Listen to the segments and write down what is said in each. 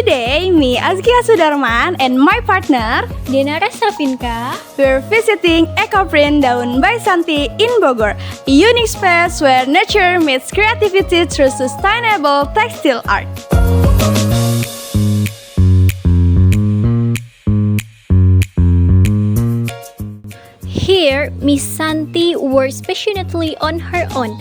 Today, me, Azkia Sudarman, and my partner, Denara Safinka. we're visiting Ecoprint Daun by Santi in Bogor, a unique space where nature meets creativity through sustainable textile art. Here, Miss Santi works passionately on her own,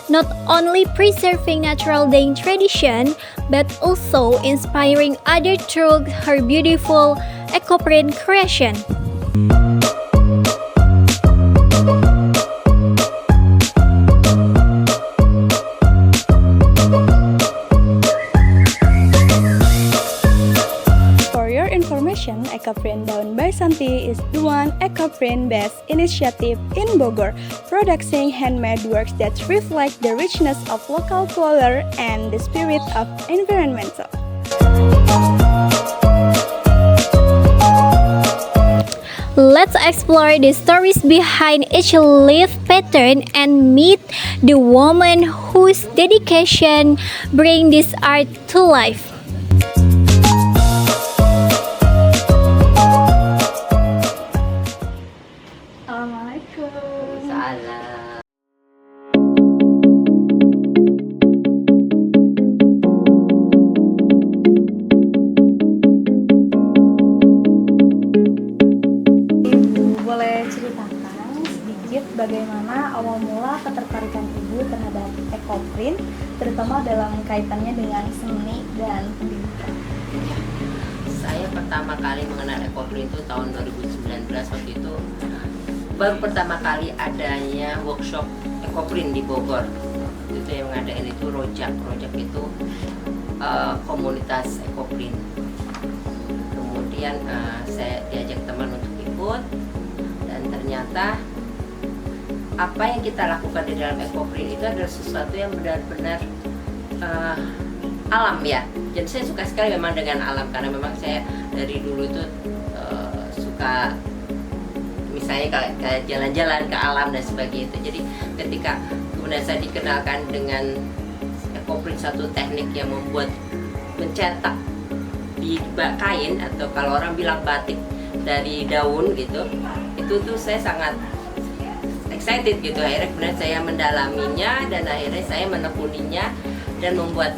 not only preserving natural dyeing tradition, but also inspiring others through her beautiful eco-print creation. For your information, Ecoprint Daun by Santi is the one ecoprint-based initiative in Bogor, producing handmade works that reflect the richness of local color and the spirit of environmental. Let's explore the stories behind each leaf pattern and meet the woman whose dedication bring this art to life. Assalamualaikum. Salah. Ibu boleh ceritakan sedikit bagaimana awal mula ketertarikan Ibu terhadap ecoprint, terutama dalam kaitannya dengan seni dan pendidikan. Saya pertama kali mengenal ecoprint itu tahun 2019. Waktu itu baru pertama kali adanya workshop ecoprint di Bogor. Itu yang ngadain itu Rojak itu komunitas ecoprint. Kemudian saya diajak teman untuk ikut, dan ternyata apa yang kita lakukan di dalam ecoprint itu adalah sesuatu yang benar-benar alam ya. Jadi saya suka sekali memang dengan alam, karena memang saya dari dulu itu suka misalnya kayak jalan-jalan ke alam dan sebagainya itu. Jadi ketika kemudian saya dikenalkan dengan ecoprint, satu teknik yang membuat mencetak di kain, atau kalau orang bilang batik dari daun gitu, itu tuh saya sangat excited gitu. Akhirnya kemudian saya mendalaminya, dan akhirnya saya menekuninya dan membuat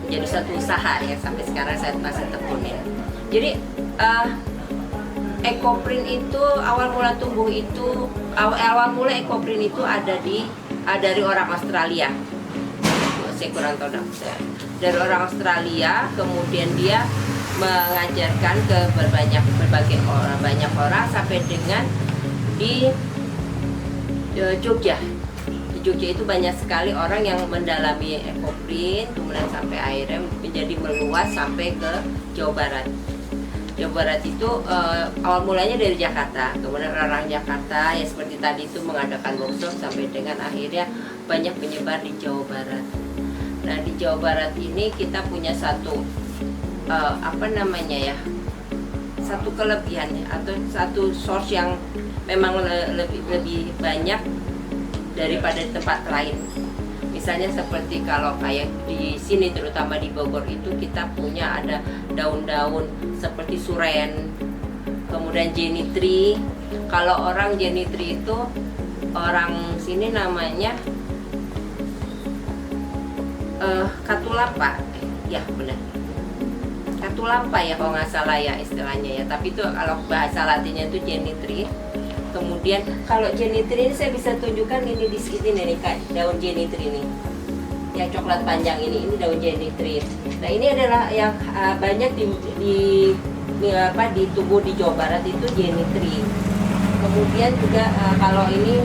menjadi satu usaha yang sampai sekarang saya masih tekunin. Jadi ecoprint itu awal mula tumbuh itu, awal mula ecoprint itu ada dari orang Australia. Saya kurang tahu dari orang Australia, kemudian dia mengajarkan ke berbagai orang sampai dengan di Jogja. Di Jogja itu banyak sekali orang yang mendalami ecoprint, kemudian sampai akhirnya menjadi meluas sampai ke Jawa Barat. Jawa Barat itu awal mulanya dari Jakarta, kemudian orang Jakarta ya seperti tadi itu mengadakan workshop sampai dengan akhirnya banyak menyebar di Jawa Barat. Nah, di Jawa Barat ini kita punya satu satu kelebihan atau satu source yang memang lebih banyak daripada di tempat lain. Misalnya seperti kalau kayak di sini, terutama di Bogor itu kita punya ada daun-daun seperti suren, kemudian jenitri. Kalau orang jenitri itu orang sini namanya katulapa, ya benar, katulapa ya kalau nggak salah ya istilahnya ya. Tapi itu kalau bahasa Latinnya itu jenitri. Kemudian kalau jenitri ini saya bisa tunjukkan ini di sini nih kak, daun jenitri ini, yang coklat panjang ini daun jenitri. Nah ini adalah yang banyak ditumbuh di Jawa Barat itu jenitri. Kemudian juga kalau ini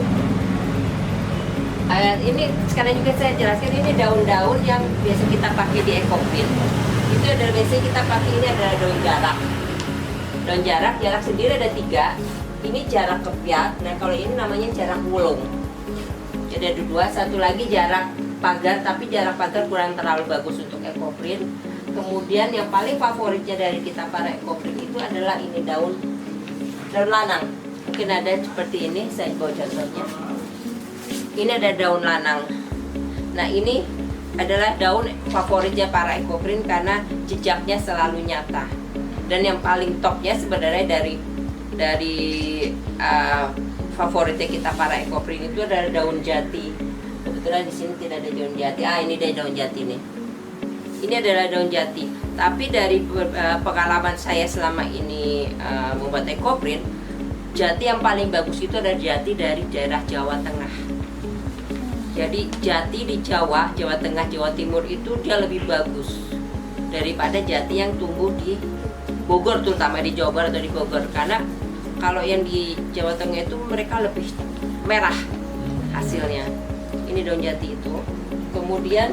sekarang juga saya jelaskan, ini daun-daun yang biasa kita pakai di ecoprint. Itu adalah biasanya kita pakai, ini adalah daun jarak. Daun jarak sendiri ada 3. Ini jarak kepiak. Nah kalau ini namanya jarak wulung. Jadi ada 2. Satu lagi jarak pagar, tapi jarak pagar kurang terlalu bagus untuk ecoprint. Kemudian yang paling favoritnya dari kita para ecoprint itu adalah ini daun lanang. Mungkin ada seperti ini, saya bawa contohnya. Ini ada daun lanang. Nah ini adalah daun favoritnya para ekoprint karena jejaknya selalu nyata. Dan yang paling topnya sebenarnya dari favoritnya kita para ekoprint itu adalah daun jati. Kebetulan di sini tidak ada daun jati. Ini dia daun jati nih. Ini adalah daun jati. Tapi dari pengalaman saya selama ini membuat ekoprint, jati yang paling bagus itu adalah jati dari daerah Jawa Tengah. Jadi jati di Jawa Tengah, Jawa Timur itu dia lebih bagus daripada jati yang tumbuh di Bogor, terutama di Jawa Barat atau di Bogor. Karena kalau yang di Jawa Tengah itu mereka lebih merah hasilnya. Ini daun jati itu. Kemudian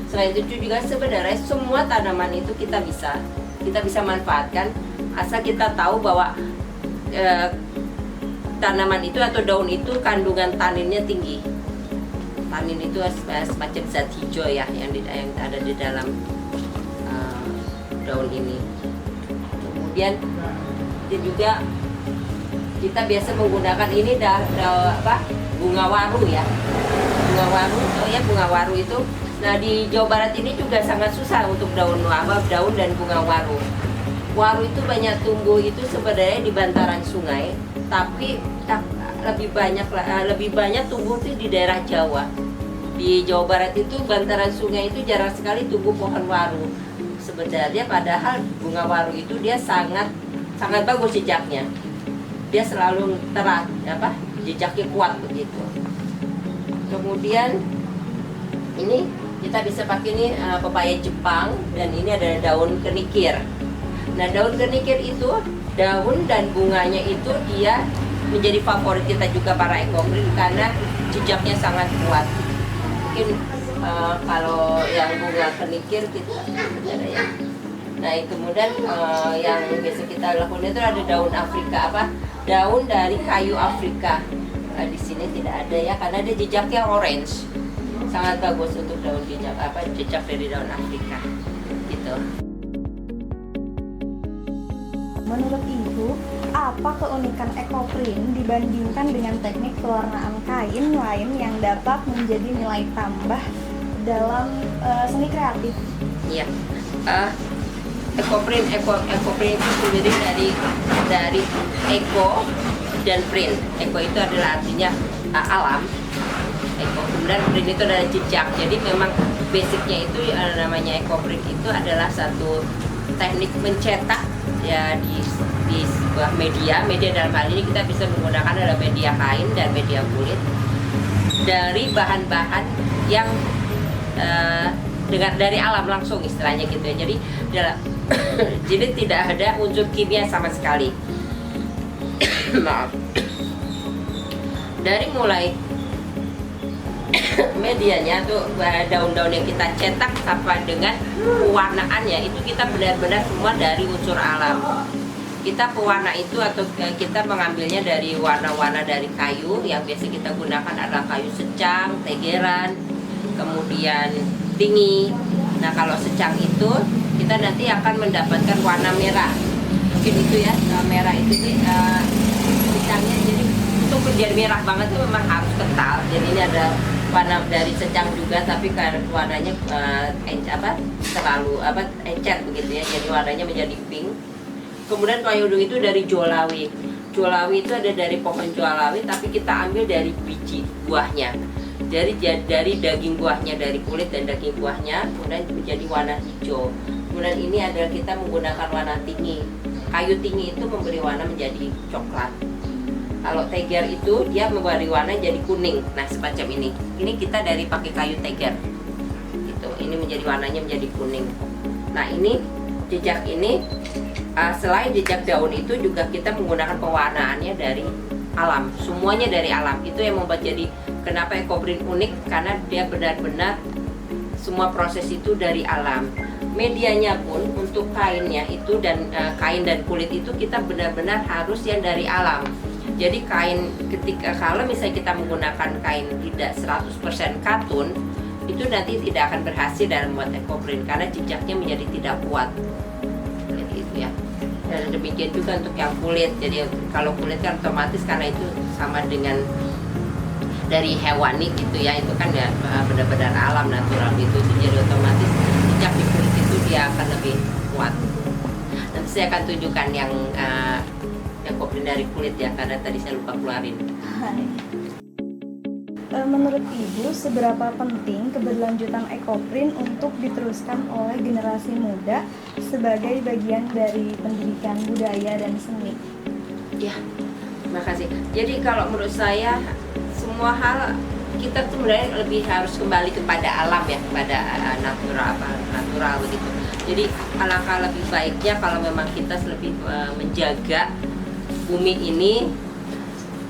selain itu juga sebenarnya semua tanaman itu kita bisa manfaatkan asal kita tahu bahwa tanaman itu atau daun itu kandungan taninnya tinggi. Tanin itu semacam zat hijau ya yang ada di dalam daun ini. Kemudian juga kita biasa menggunakan ini bunga waru ya. Bunga waru itu. Nah di Jawa Barat ini juga sangat susah untuk daun dan bunga waru. Waru itu banyak tumbuh itu sebenarnya di bantaran sungai, tapi lebih banyak tumbuh itu di daerah Jawa. Di Jawa Barat itu bantaran sungai itu jarang sekali tumbuh pohon waru. Sebenarnya padahal bunga waru itu dia sangat bagus jejaknya. Dia selalu jejaknya kuat begitu. Kemudian ini kita bisa pakai ini pepaya Jepang, dan ini adalah daun kenikir. Nah daun kenikir itu daun dan bunganya itu dia menjadi favorit kita juga para ekoprint karena jejaknya sangat kuat. Mungkin kalau yang bunga kenikir kita ada ya. Nah kemudian yang biasa kita lakukan itu ada daun Afrika daun dari kayu Afrika. Di sini tidak ada ya karena ada jejaknya orange. Sangat bagus untuk daun jejak dari daun Afrika gitu. Menurut Ibu, apa keunikan ekoprint dibandingkan dengan teknik pewarnaan kain lain yang dapat menjadi nilai tambah dalam seni kreatif? Iya, ekoprint itu sendiri dari eco dan print. Eco itu adalah artinya alam. Kemudian print itu adalah jejak. Jadi memang basicnya itu namanya ekoprint itu adalah satu teknik mencetak ya di sebuah media dalam hal ini kita bisa menggunakan adalah media kain dan media kulit dari bahan-bahan yang dari alam langsung istilahnya gitu ya. Jadi tidak ada unsur kimia sama sekali. Maaf. Dari mulai medianya tuh daun-daun yang kita cetak sampai dengan pewarnaannya itu kita benar-benar semua dari unsur alam. Kita pewarna itu atau kita mengambilnya dari warna-warna dari kayu yang biasa kita gunakan adalah kayu secang, tegeran, kemudian tinggi. Nah kalau secang itu kita nanti akan mendapatkan warna merah. Mungkin itu ya merah itu secangnya jadi untuk menjadi merah banget itu memang harus kental. Jadi ini ada warna dari secang juga tapi karena warnanya terlalu encer begitu ya, jadi warnanya menjadi pink. Kemudian kayu itu dari jolawi. Jolawi itu ada dari pohon jolawi tapi kita ambil dari biji buahnya, dari daging buahnya, dari kulit dan daging buahnya, kemudian menjadi warna hijau. Kemudian ini adalah kita menggunakan warna tinggi. Kayu tinggi itu memberi warna menjadi coklat. Kalau teger itu dia memberi warna jadi kuning. Nah semacam ini. Ini kita dari pakai kayu teger. Gitu. Ini menjadi warnanya menjadi kuning. Nah ini jejak ini selain jejak daun itu juga kita menggunakan pewarnaannya dari alam. Semuanya dari alam. Itu yang membuat jadi kenapa ekoprint unik karena dia benar-benar semua proses itu dari alam. Medianya pun untuk kainnya itu dan kain dan kulit itu kita benar-benar harus yang dari alam. Jadi kain kalau misalnya kita menggunakan kain tidak 100% katun, itu nanti tidak akan berhasil dalam membuat ekoprint karena jejaknya menjadi tidak kuat. Jadi itu ya. Dan demikian juga untuk yang kulit. Jadi kalau kulit kan otomatis karena itu sama dengan dari hewani gitu ya, itu kan ya benar-benar alam natural gitu, jadi otomatis jejak di kulit itu dia akan lebih kuat. Nanti saya akan tunjukkan yang ekoprin dari kulit ya, karena tadi saya lupa keluarin. Menurut Ibu, seberapa penting keberlanjutan ekoprin untuk diteruskan oleh generasi muda sebagai bagian dari pendidikan budaya dan seni? Ya, terima kasih. Jadi kalau menurut saya semua hal kita tuh sebenarnya lebih harus kembali kepada alam ya, kepada natural begitu. Jadi alangkah lebih baiknya kalau memang kita lebih menjaga bumi ini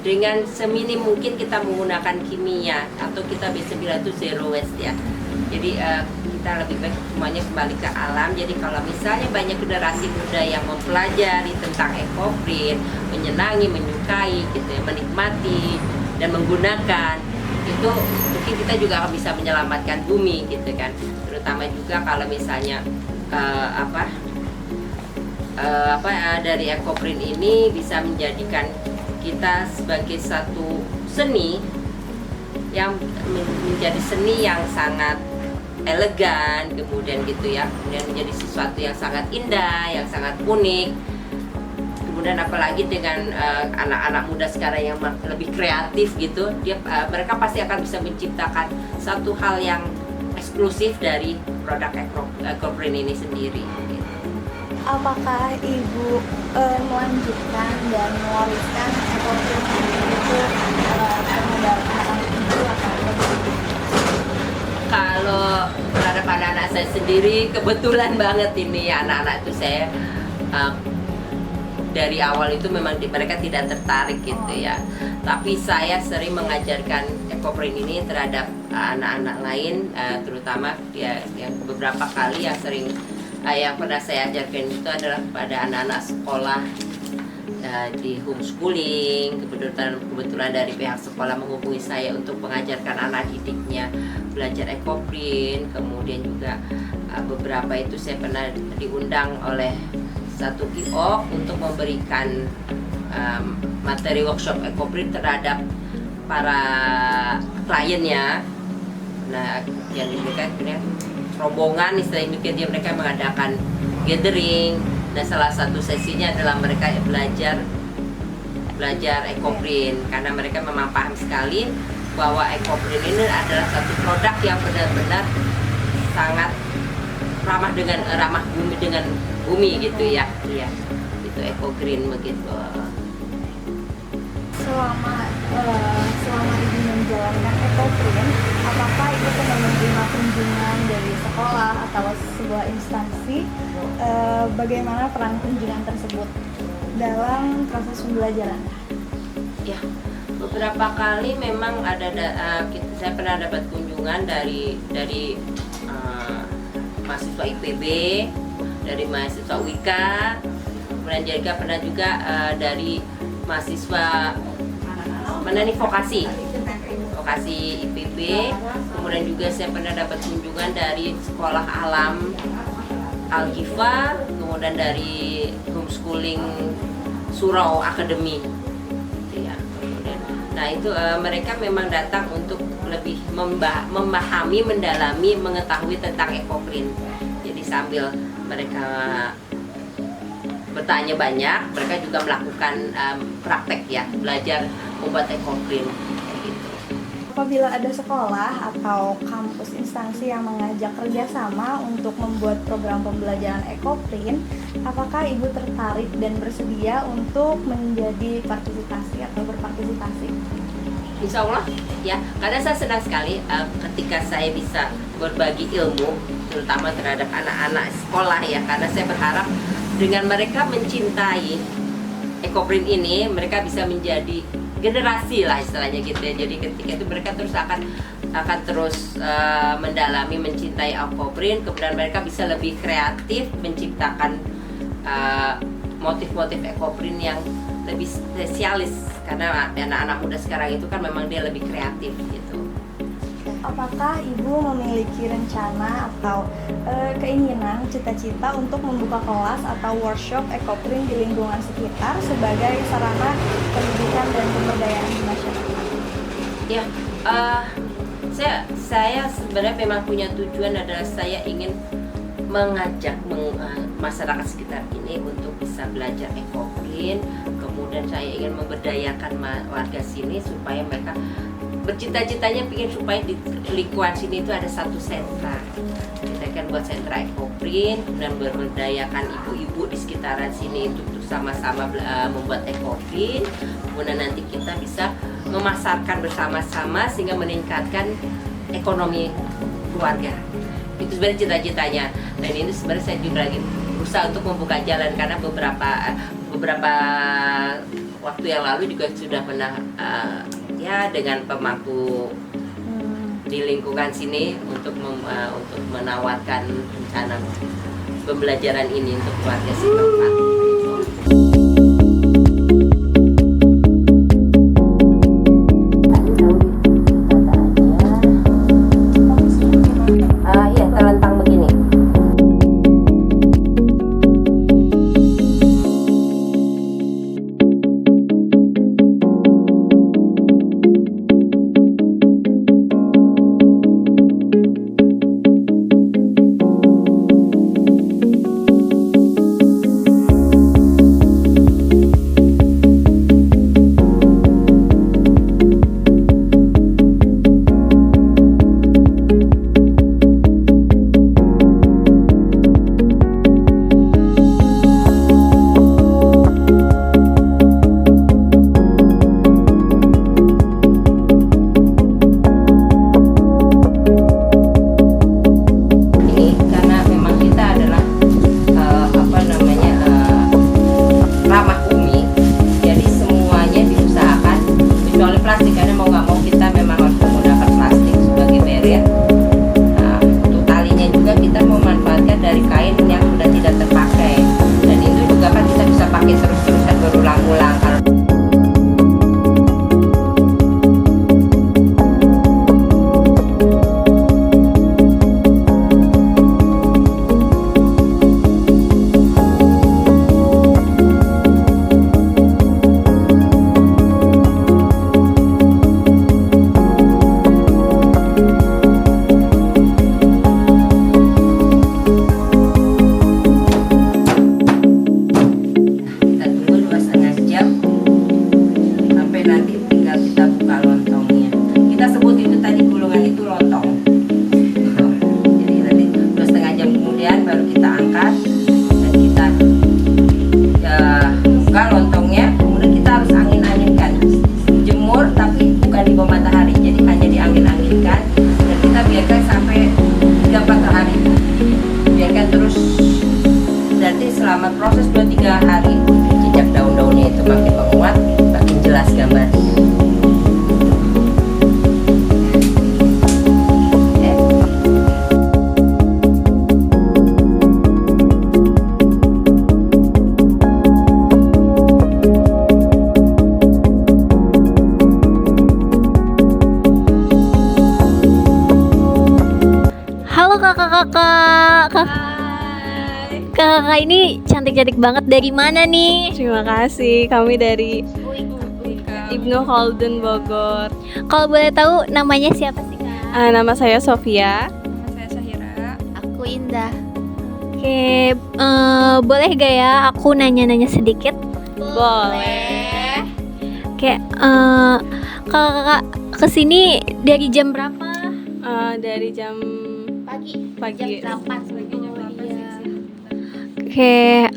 dengan seminim mungkin kita menggunakan kimia, atau kita bisa bilang itu zero waste ya. Jadi kita lebih baik semuanya kembali ke alam. Jadi kalau misalnya banyak generasi muda yang mempelajari tentang ekoprin, menyenangi, menyukai gitu ya, menikmati dan menggunakan, itu mungkin kita juga akan bisa menyelamatkan bumi gitu kan. Terutama juga kalau misalnya dari ekoprin ini bisa menjadikan kita sebagai satu seni yang menjadi seni yang sangat elegan, kemudian gitu ya, kemudian menjadi sesuatu yang sangat indah, yang sangat unik. Kemudian apalagi dengan anak-anak muda sekarang yang lebih kreatif gitu, mereka pasti akan bisa menciptakan satu hal yang eksklusif dari produk ekoprin ini sendiri. Apakah Ibu melanjutkan dan mewariskan ekoprin itu terhadap anak Ibu atau lebih? Kalau terhadap anak-anak saya sendiri, kebetulan banget ini anak-anak itu saya dari awal itu memang mereka tidak tertarik gitu ya. Tapi saya sering mengajarkan ekoprin ini terhadap anak-anak lain, terutama ya yang beberapa kali yang pernah saya ajarkan itu adalah pada anak-anak sekolah di homeschooling. Kebetulan dari pihak sekolah menghubungi saya untuk mengajarkan anak didiknya belajar ekoprin. Kemudian juga beberapa itu saya pernah diundang oleh satu kiok untuk memberikan materi workshop ekoprin terhadap para kliennya. Nah, yang mereka rombongan istilahnya, mereka mengadakan gathering. Nah, salah satu sesinya adalah mereka belajar ekoprin, karena mereka memang paham sekali bahwa ekoprin ini adalah satu produk yang benar-benar sangat ramah bumi dengan bumi gitu ya. Iya, itu ekogreen begitu. Selama Ibu menjalankan ekoprin, apakah Ibu pernah menerima kunjungan dari sekolah atau sebuah instansi? Bagaimana peran kunjungan tersebut dalam proses pembelajaran? Ya, beberapa kali memang saya pernah dapat kunjungan dari mahasiswa IPB, dari mahasiswa WIKA, kemudian juga pernah juga dari mahasiswa vokasi IPB. Kemudian juga saya pernah dapat kunjungan dari sekolah alam Al-Gifa, kemudian dari homeschooling Surau Academy. Nah itu mereka memang datang untuk lebih memahami, mendalami, mengetahui tentang ekoprin. Jadi sambil mereka bertanya banyak, mereka juga melakukan praktek ya, belajar membuat ekoprin. Apabila ada sekolah atau kampus instansi yang mengajak kerjasama untuk membuat program pembelajaran ekoprin, apakah Ibu tertarik dan bersedia untuk menjadi partisipasi atau berpartisipasi? Insya Allah ya, karena saya senang sekali ketika saya bisa berbagi ilmu, terutama terhadap anak-anak sekolah ya, karena saya berharap dengan mereka mencintai ekoprin ini, mereka bisa menjadi generasi lah istilahnya gitu ya. Jadi ketika itu mereka terus akan terus mendalami, mencintai ekoprin, kemudian mereka bisa lebih kreatif menciptakan motif-motif ekoprin yang lebih spesialis, karena anak-anak muda sekarang itu kan memang dia lebih kreatif gitu. Apakah Ibu memiliki rencana atau keinginan, cita-cita untuk membuka kelas atau workshop ekoprin di lingkungan sekitar sebagai sarana pendidikan dan pemberdayaan di masyarakat? Ya, Uh, saya sebenarnya memang punya tujuan adalah saya ingin mengajak masyarakat sekitar ini untuk bisa belajar ekoprint. Kemudian saya ingin memberdayakan warga sini supaya mereka bercita-citanya ingin supaya di lingkungan sini itu ada satu sentra. Kita kan buat sentra ekoprint, kemudian memberdayakan ibu-ibu di sekitaran sini untuk sama-sama membuat ekoprint. Kemudian nanti kita bisa memasarkan bersama-sama sehingga meningkatkan ekonomi keluarga. Itu sebenarnya cita-citanya. Dan ini sebenarnya saya juga lagi berusaha untuk membuka jalan karena beberapa waktu yang lalu juga sudah pernah ya dengan pemangku di lingkungan sini untuk menawarkan rencana pembelajaran ini untuk warga setempat. Iya, terlentang begini. Selama proses 2-3 hari jejak daun-daunnya itu makin menguat, makin jelas gambarnya. Halo kakak-kakak. Kakak ini cantik-cantik banget. Dari mana nih? Terima kasih, kami dari Ibnu Khaldun Bogor. Kalau boleh tahu namanya siapa sih kak? Nama saya Sofia. Aku Indah. Oke, boleh gak ya aku nanya-nanya sedikit? Boleh. Oke, kakak kesini dari jam berapa? Dari jam pagi. Jam 8. Oke,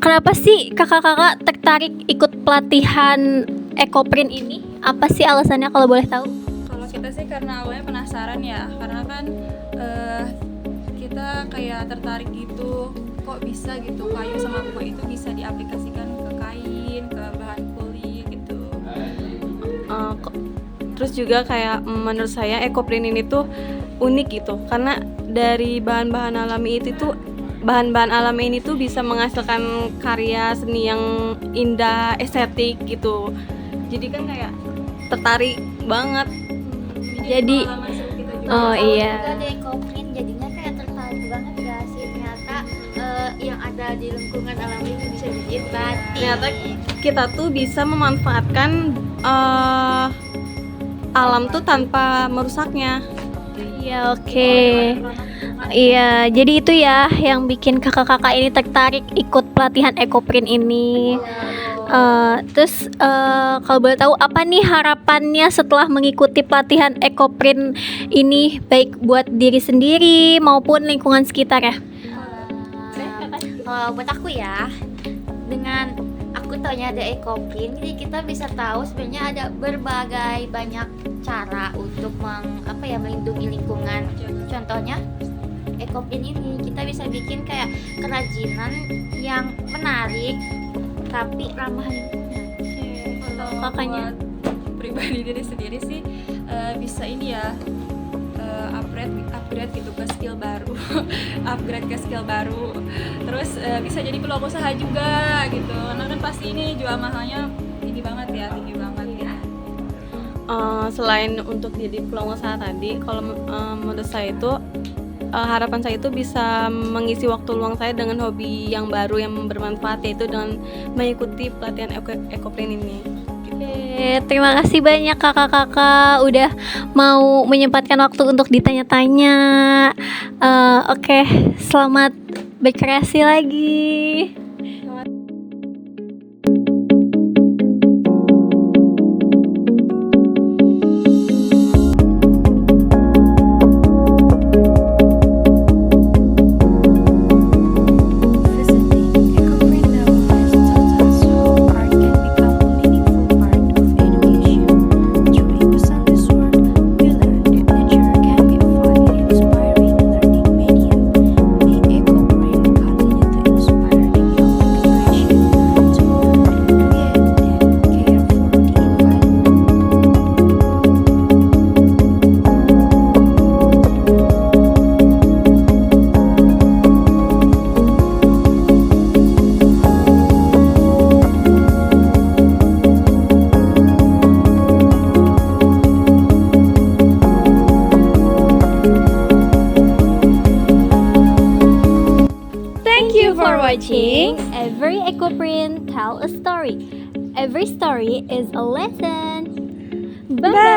kenapa sih kakak-kakak tertarik ikut pelatihan ekoprint ini? Apa sih alasannya kalau boleh tahu? Kalau kita sih karena awalnya penasaran ya, karena kan kita kayak tertarik gitu, kok bisa gitu kayu sama bunga itu bisa diaplikasikan ke kain, ke bahan kulit gitu. Terus juga kayak menurut saya ekoprint ini tuh unik gitu, karena dari bahan-bahan alami itu tuh bahan-bahan alami ini tuh bisa menghasilkan karya seni yang indah, estetik gitu. Jadi kan kayak tertarik banget. Jadi, oh iya. Ada ekoprint jadinya kayak tertarik banget gak sih ternyata yang ada di lingkungan alam ini bisa bikin batik. Ternyata kita tuh bisa memanfaatkan alam tuh tanpa merusaknya. Iya, oke. Iya, jadi itu ya yang bikin kakak-kakak ini tertarik ikut pelatihan Ekoprint ini. Terus kalau boleh tahu apa nih harapannya setelah mengikuti pelatihan Ekoprint ini, baik buat diri sendiri maupun lingkungan sekitar ya? Kalau buat aku ya, dengan aku taunya ada Ekoprint, jadi kita bisa tahu sebenarnya ada berbagai banyak cara untuk melindungi lingkungan. Contohnya Ekoprint ini kita bisa bikin kayak kerajinan yang menarik tapi ramah lingkungan. Kalau Kakaknya? buat pribadi diri sendiri sih bisa ini ya, upgrade gitu ke skill baru upgrade ke skill baru, terus bisa jadi peluang usaha juga gitu, karena kan pasti ini jual mahalnya tinggi banget ya. Selain untuk jadi peluang usaha tadi, kalau menurut saya itu harapan saya itu bisa mengisi waktu luang saya dengan hobi yang baru yang bermanfaat, yaitu dengan mengikuti pelatihan Ekoprint ini. Oke, terima kasih banyak kakak-kakak udah mau menyempatkan waktu untuk ditanya-tanya. Oke, selamat berkreasi lagi. Visiting Ekoprint now has taught us how art can become a meaningful part of education. During Pesanti's work, we learned that nature can be a fun and inspiring learning medium. May Ekoprint continue to inspire the young generation to learn and create and care for the environment. Thank you for watching. Every Ekoprint tell a story. Every story is a lesson. Bye.